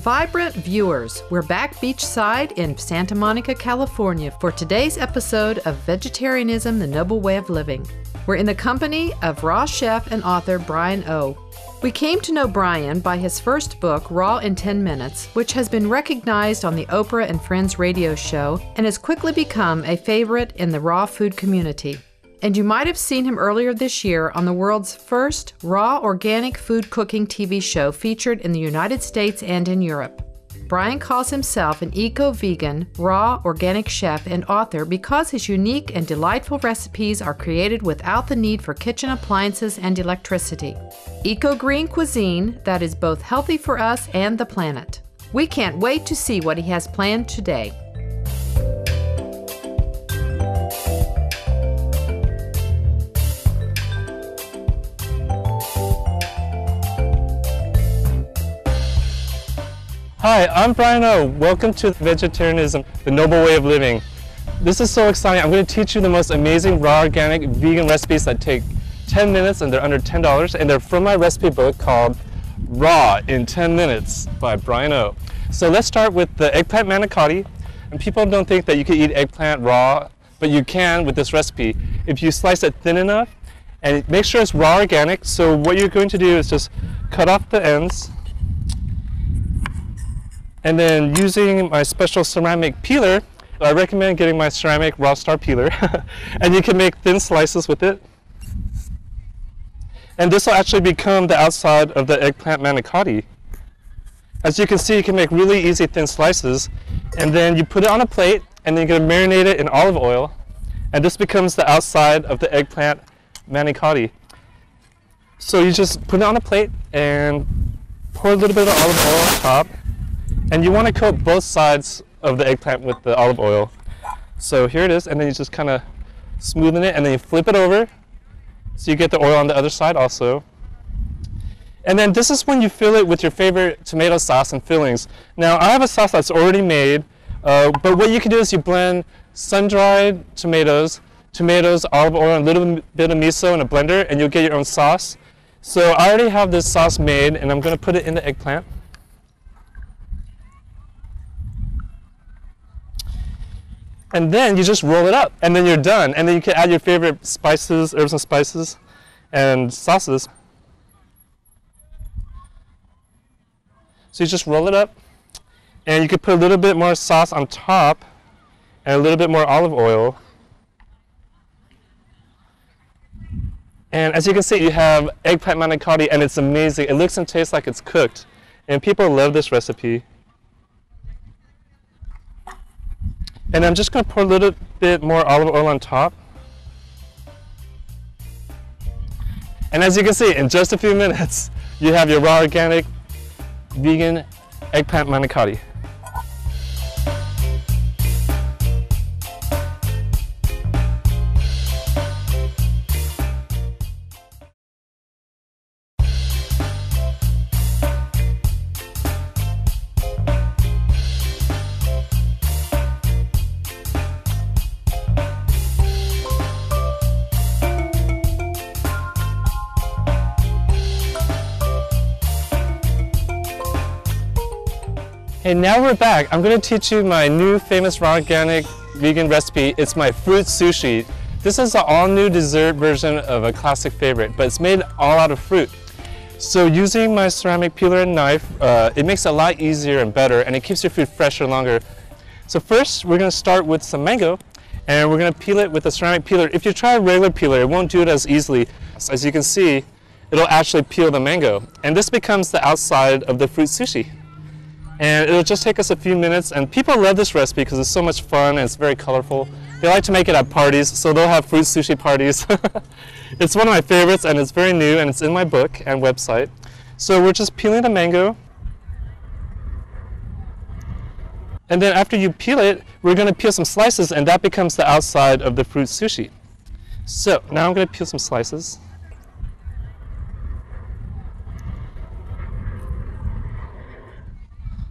Vibrant viewers, we're back beachside in Santa Monica, California for today's episode of Vegetarianism, the Noble Way of Living. We're in the company of raw chef and author Bryan O. We came to know Bryan by his first book, Raw in 10 Minutes, which has been recognized on the Oprah and Friends radio show and has quickly become a favorite in the raw food community. And you might have seen him earlier this year on the world's first raw organic food cooking TV show featured in the United States and in Europe. Bryan calls himself an eco-vegan, raw organic chef and author because his unique and delightful recipes are created without the need for kitchen appliances and electricity. Eco-green cuisine that is both healthy for us and the planet. We can't wait to see what he has planned today. Hi, I'm Bryan O. Welcome to Vegetarianism, the Noble Way of Living. This is so exciting. I'm going to teach you the most amazing raw organic vegan recipes that take 10 minutes and they're under $10, and they're from my recipe book called Raw in 10 Minutes by Bryan O. So let's start with the eggplant manicotti. And people don't think that you can eat eggplant raw, but you can with this recipe if you slice it thin enough and make sure it's raw organic. So what you're going to do is just cut off the ends. And then using my special ceramic peeler, I recommend getting my ceramic raw star peeler. And you can make thin slices with it. And this will actually become the outside of the eggplant manicotti. As you can see, you can make really easy thin slices. And then you put it on a plate, and then you're going to marinate it in olive oil. And this becomes the outside of the eggplant manicotti. So you just put it on a plate and pour a little bit of olive oil on top. And you want to coat both sides of the eggplant with the olive oil. So here it is, and then you just kind of smoothen it, and then you flip it over so you get the oil on the other side also. And then this is when you fill it with your favorite tomato sauce and fillings. Now I have a sauce that's already made, but what you can do is you blend sun-dried tomatoes, olive oil, and a little bit of miso in a blender, and you'll get your own sauce. So I already have this sauce made, and I'm going to put it in the eggplant. And then you just roll it up, and then you're done. And then you can add your favorite spices, herbs and spices, and sauces. So you just roll it up, and you can put a little bit more sauce on top, and a little bit more olive oil. And as you can see, you have eggplant manicotti, and it's amazing. It looks and tastes like it's cooked. And people love this recipe. And I'm just going to pour a little bit more olive oil on top. And as you can see, in just a few minutes, you have your raw organic vegan eggplant manicotti. And now we're back. I'm going to teach you my new famous raw organic vegan recipe. It's my fruit sushi. This is an all-new dessert version of a classic favorite, but it's made all out of fruit. So using my ceramic peeler and knife, it makes it a lot easier and better, and it keeps your food fresher longer. So first, we're going to start with some mango, and we're going to peel it with a ceramic peeler. If you try a regular peeler, it won't do it as easily. So as you can see, it'll actually peel the mango. And this becomes the outside of the fruit sushi. And it'll just take us a few minutes, and people love this recipe because it's so much fun and it's very colorful. They like to make it at parties, so they'll have fruit sushi parties. It's one of my favorites, and it's very new, and it's in my book and website. So we're just peeling the mango. And then after you peel it, we're going to peel some slices, and that becomes the outside of the fruit sushi. So now I'm going to peel some slices.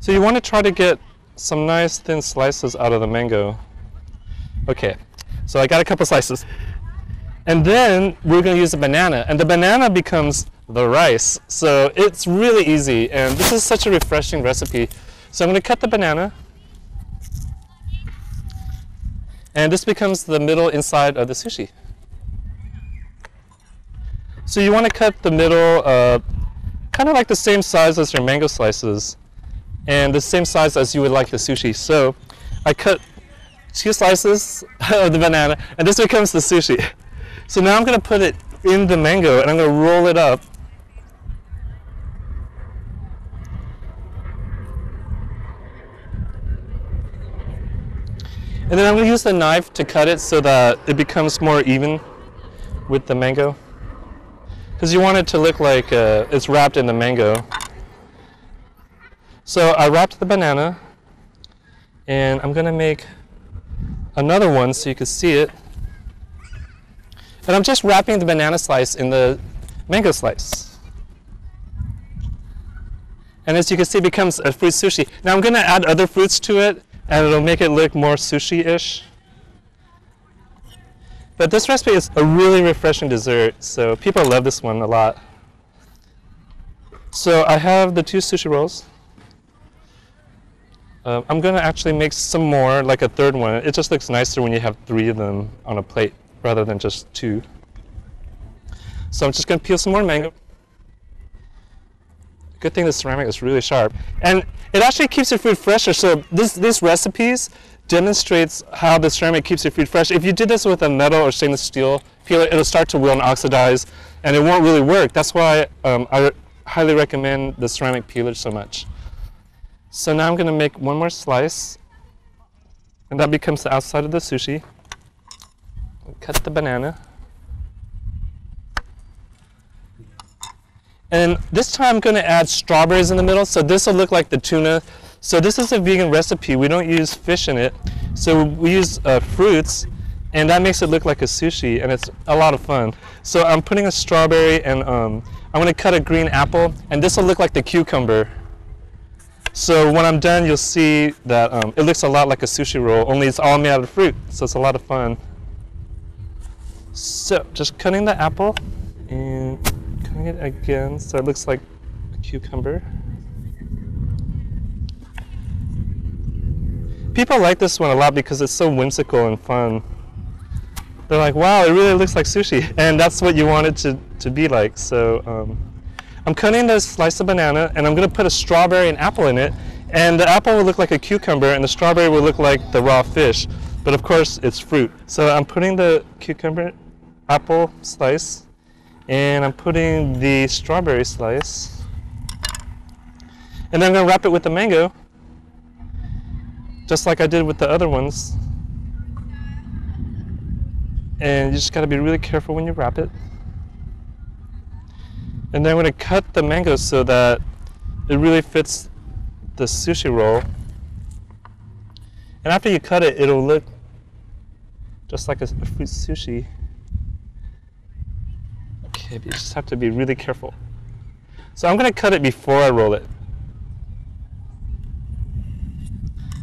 So you want to try to get some nice thin slices out of the mango. Okay, so I got a couple slices. And then we're going to use a banana, and the banana becomes the rice. So it's really easy, and this is such a refreshing recipe. So I'm going to cut the banana. And this becomes the middle inside of the sushi. So you want to cut the middle kind of like the same size as your mango slices, and the same size as you would like the sushi. So I cut 2 slices of the banana, and this becomes the sushi. So now I'm going to put it in the mango, and I'm going to roll it up. And then I'm going to use the knife to cut it so that it becomes more even with the mango. Because you want it to look like it's wrapped in the mango. So I wrapped the banana, and I'm going to make another one so you can see it. And I'm just wrapping the banana slice in the mango slice. And as you can see, it becomes a fruit sushi. Now I'm going to add other fruits to it, and it'll make it look more sushi-ish. But this recipe is a really refreshing dessert, so people love this one a lot. So I have the 2 sushi rolls. I'm going to actually make some more, like a third one. It just looks nicer when you have 3 of them on a plate rather than just 2. So I'm just going to peel some more mango. Good thing the ceramic is really sharp. And it actually keeps your food fresher. So these recipes demonstrates how the ceramic keeps your food fresh. If you did this with a metal or stainless steel peeler, it'll start to wheel and oxidize, and it won't really work. That's why I highly recommend the ceramic peeler so much. So now I'm going to make one more slice, and that becomes the outside of the sushi. Cut the banana. And this time I'm going to add strawberries in the middle, so this will look like the tuna. So this is a vegan recipe. We don't use fish in it. So we use fruits, and that makes it look like a sushi, and it's a lot of fun. So I'm putting a strawberry, and I'm going to cut a green apple, and this will look like the cucumber. So when I'm done, you'll see that it looks a lot like a sushi roll, only it's all made out of fruit, so it's a lot of fun. So just cutting the apple, and cutting it again so it looks like a cucumber. People like this one a lot because it's so whimsical and fun. They're like, wow, it really looks like sushi. And that's what you want it to be like. So I'm cutting this slice of banana, and I'm going to put a strawberry and apple in it. And the apple will look like a cucumber, and the strawberry will look like the raw fish. But of course, it's fruit. So I'm putting the cucumber apple slice, and I'm putting the strawberry slice. And then I'm going to wrap it with the mango, just like I did with the other ones. And you just got to be really careful when you wrap it. And then I'm going to cut the mango so that it really fits the sushi roll. And after you cut it, it'll look just like a fruit sushi. Okay, but you just have to be really careful. So I'm going to cut it before I roll it.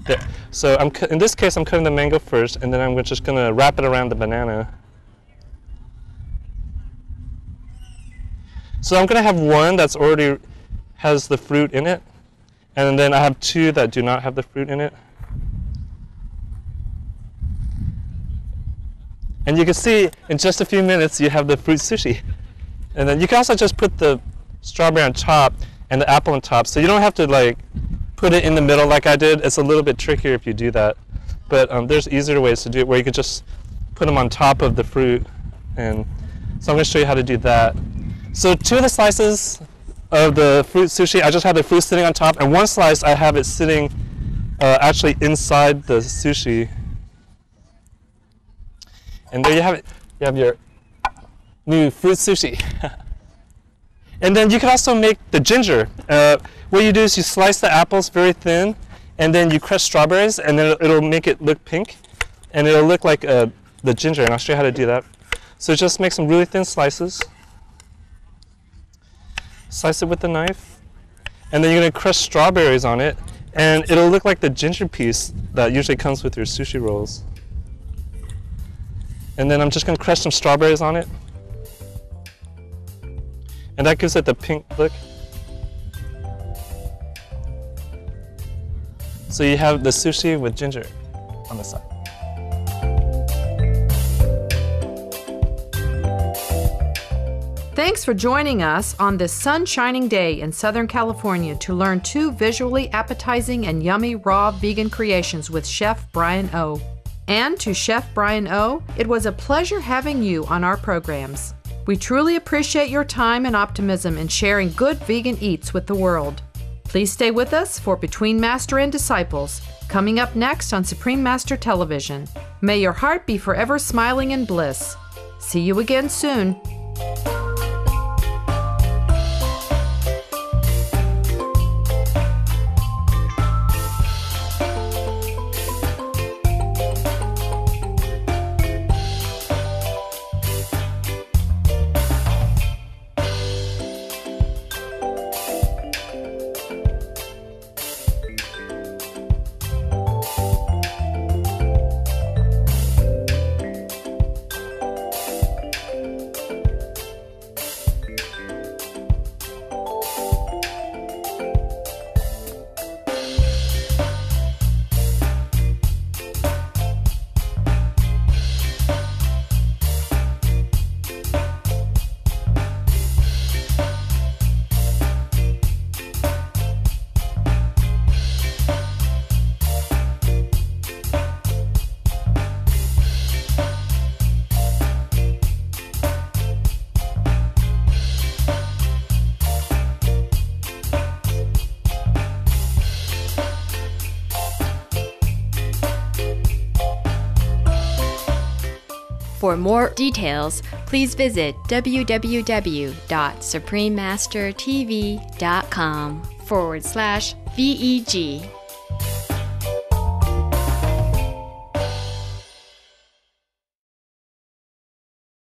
There. So in this case, I'm cutting the mango first, and then I'm just going to wrap it around the banana. So I'm going to have one that's already has the fruit in it, and then I have 2 that do not have the fruit in it. And you can see in just a few minutes you have the fruit sushi. And then you can also just put the strawberry on top and the apple on top, so you don't have to like put it in the middle like I did. It's a little bit trickier if you do that, but there's easier ways to do it where you could just put them on top of the fruit. And so I'm going to show you how to do that. So 2 of the slices of the fruit sushi, I just have the fruit sitting on top, and 1 slice I have it sitting actually inside the sushi. And there you have it. You have your new fruit sushi. And then you can also make the ginger. What you do is you slice the apples very thin, and then you crush strawberries, and then it'll make it look pink, and it'll look like the ginger, and I'll show you how to do that. So just make some really thin slices. Slice it with the knife, and then you're going to crush strawberries on it, and it'll look like the ginger piece that usually comes with your sushi rolls. And then I'm just going to crush some strawberries on it, and that gives it the pink look. So you have the sushi with ginger on the side. Thanks for joining us on this sun-shining day in Southern California to learn 2 visually appetizing and yummy raw vegan creations with Chef Bryan O. And to Chef Bryan O, it was a pleasure having you on our programs. We truly appreciate your time and optimism in sharing good vegan eats with the world. Please stay with us for Between Master and Disciples, coming up next on Supreme Master Television. May your heart be forever smiling in bliss. See you again soon. For more details, please visit www.suprememastertv.com/VEG.